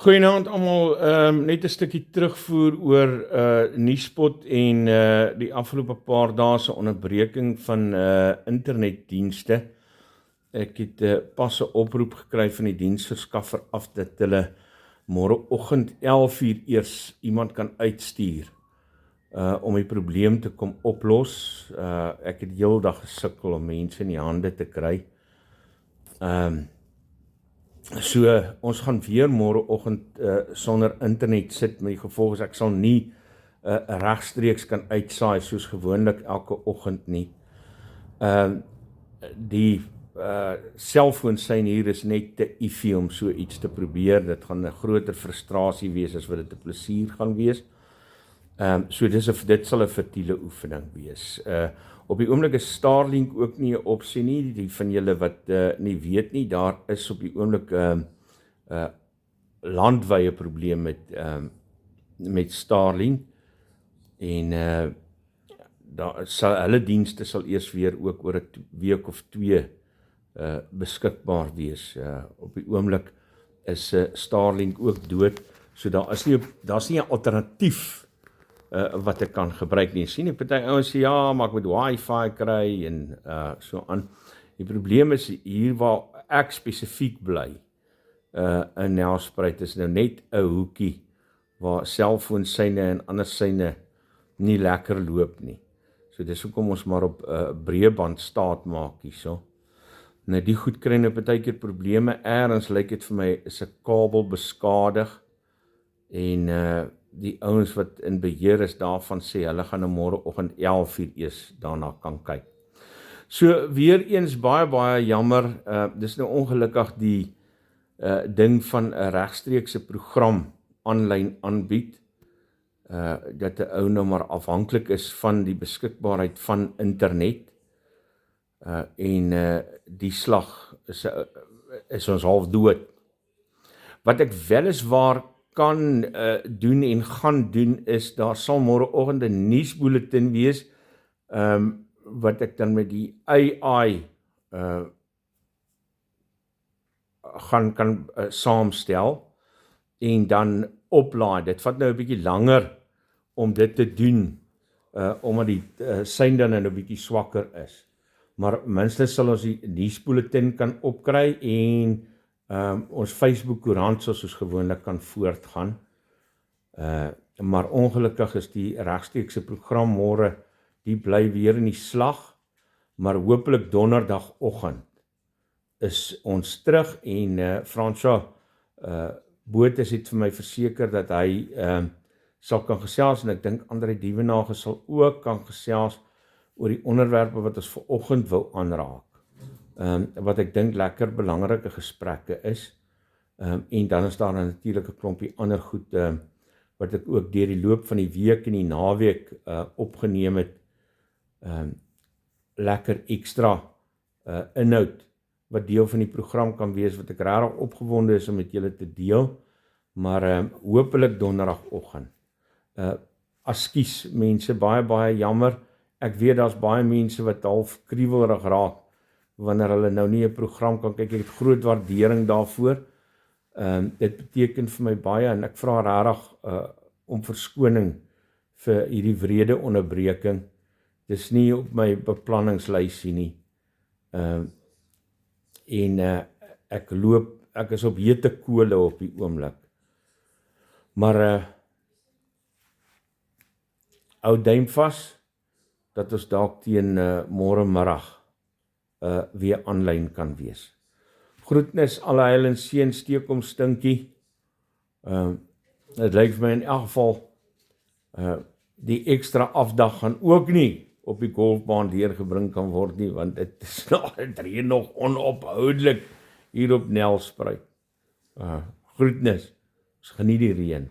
Goeienaand almal, net 'n stukkie terugvoer oor Nuuspot en die afgelope paar dae se onderbreking van internetdienste. Ek het pas 'n oproep gekry van die diensverskaffer af dat hulle môreoggend 11:00 eers iemand kan uitstuur om die probleem te kom oplos. Ek het heeldag gesukkel om mense in die hande te kry. So, ons gaan weer môreoggend sonder internet sit, met die gevolg is ek sal nie regstreeks kan uitsaai soos gewoonlik elke oggend nie. Die selfoonsein hier is net te iffie om so iets te probeer. Dit gaan 'n groter frustrasie wees as wat dit 'n plesier gaan wees. So dit sal 'n futiele oefening wees. Op die oomblik is Starlink ook nie 'n opsie nie. Die van julle wat nie weet nie, daar is op die oomblik landwye probleem met Starlink en hulle dienste sal eers weer ook oor 'n week of 2 beskikbaar wees. Op die oomblik is Starlink ook dood, so daar's nie 'n alternatief wat ek kan gebruik nie. Sien, party ouens sê ja, maar ek moet wifi kry en so aan. Die probleem is hier waar ek spesifiek bly in Nelspruit is nou net 'n hoekie waar selfoonsyne en ander syne nie lekker loop nie. So dis hoekom ons maar op breëband staat maak hierso. Nou die goed kry nou partykeer probleme. Ergens lyk dit vir my is 'n kabel beskadig en die ouens wat in beheer is daarvan sê, hulle gaan nou môreoggend 11:00 eers daarna kan kyk. So, weer eens baie jammer, dis nou ongelukkig die ding van 'n regstreekse program aanlyn aanbied, dat 'n ou nou maar afhanklik is van die beskikbaarheid van internet, en die slag is ons half dood. Wat ek weliswaar kan doen en gaan doen is, daar sal môreoggend 'n nuusbulletin wees, wat ek dan met die AI kan saamstel en dan oplaai. Dit vat nou 'n bietjie langer om dit te doen, omdat die sein dan nou 'n bietjie swakker is. Maar minstens sal ons die nuusbulletin kan opkry en ons Facebook koerant sal soos gewoonlik kan voortgaan. Maar ongelukkig is die regstreekse program môre, die bly weer in die slag, maar hopelik donderdagoggend is ons terug en François Botha het vir my verseker dat hy sal kan gesels en ek dink André Dievenage sal ook kan gesels oor die onderwerpe wat ons vanoggend wou aanraak. Wat ek dink lekker belangrike gesprekke is, en dan is daar natuurlik 'n klompie ander goed wat ek ook deur die loop van die week en die naweek opgeneem het, lekker ekstra inhoud wat deel van die program kan wees, wat ek regtig opgewonde is om met julle te deel, maar hopelik donderdagoggend. Askies mense, baie jammer, ek weet daar's baie mense wat half kriewelrig raak, wanneer hulle nou nie 'n program kan kyk. Ek het groot waardering daarvoor. Dit beteken vir my baie en ek vra regtig om verskoning vir hierdie wrede onderbreking. Dis nie op my beplanningslysie nie. Ek is op hete kole op die oomblik. Maar hou duim vas dat ons dalk teen môre middag weer aanlyn kan wees. Groetnis, alle heil en seën, steek hom stinkie. Dit lyk vir my in elk geval die ekstra afdag gaan ook nie op die golfbaan deurgebring kan word nie, want dit reën nog onophoudelik hier op Nelspruit. Groetnis, ons geniet die reën.